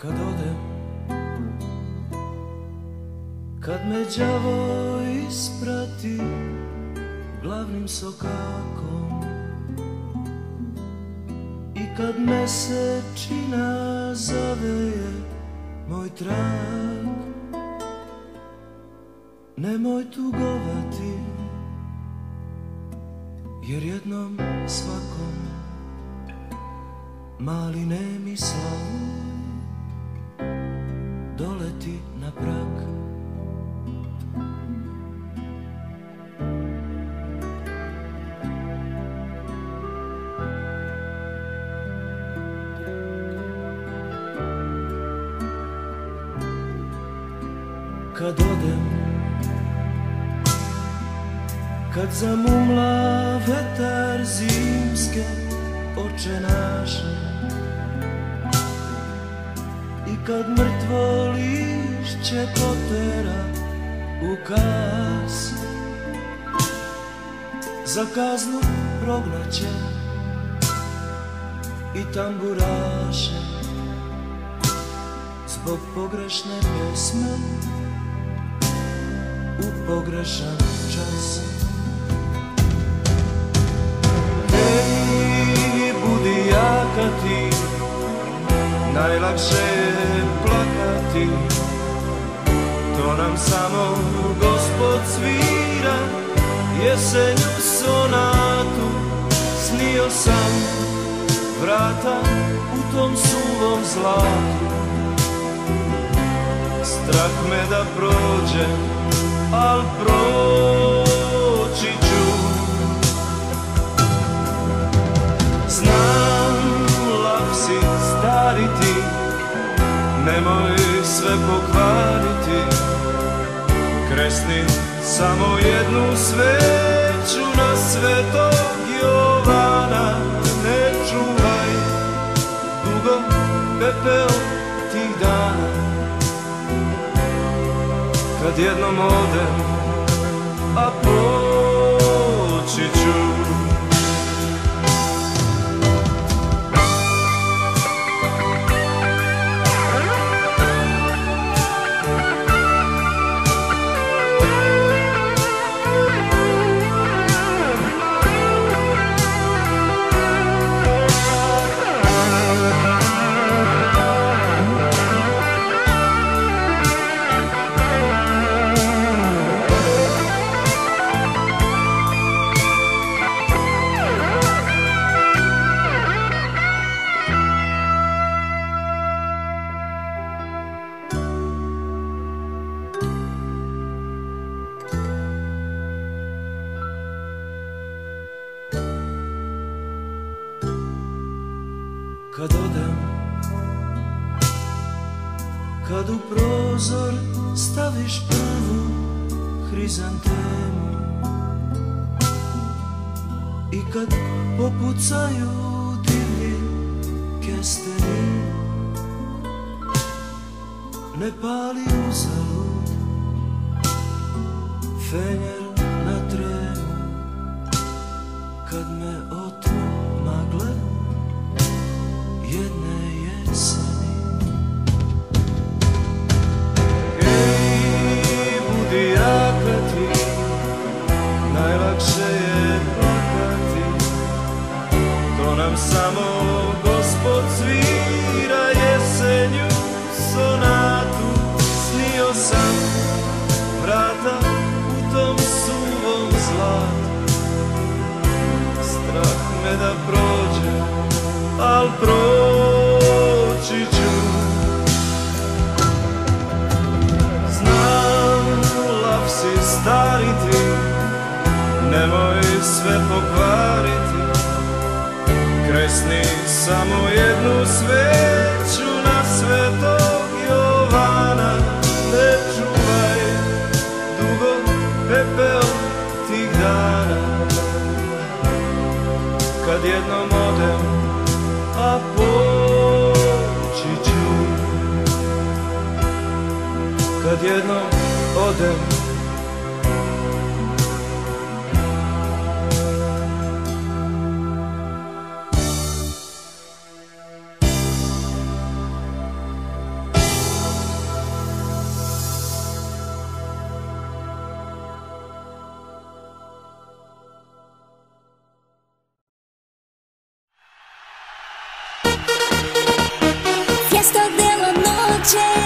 Kad odem, kad me đavo isprati glavnim sokakom i kad mesečina zaveje moj trag, nemoj tugovati, jer jednom svakom mali nemi slavuj doleti na prag. Kad odem, kad zamumla vetar zimske očenaše i kad mrtvo lišće potera u kas, za kaznu prognaće i tamburaše zbog pogrešne pjesme u pogrešan čas. Hej, budi jaka ti, najlakše je plakati, to nam samo Gospod svira jesenju sonatu. Snio sam vrata u tom suvom zlatu, strah me da prođem, al proći ću. Znam, lav si stari ti, nemoj sve pokvariti, kresni samo jednu sveću na Svetog Jovana. Ne čuvaj dugo pepeo tih dana, kad jednom odem, a poći ću. Kad odem, kad u prozor staviš prvu hrizantemu i kad popucaju divlji kesteni, ne pali uzalud fenjer na tremu. Kad me otmu magle jedne jeseni, ej, budi jaka ti, najlakše je plakati, to nam samo Gospod svira jesenju sonatu. Snio sam vrata u tom suvom zlatu, strah me da prođem, al proći ću. Znam, lav si stari ti, nemoj sve pokvariti, kresni samo jednu sveću na Svetog Jovana. Ne čuvaj dugo pepeo tih dana, kad jednom odem, a poći ću. Kad jednom odem, change.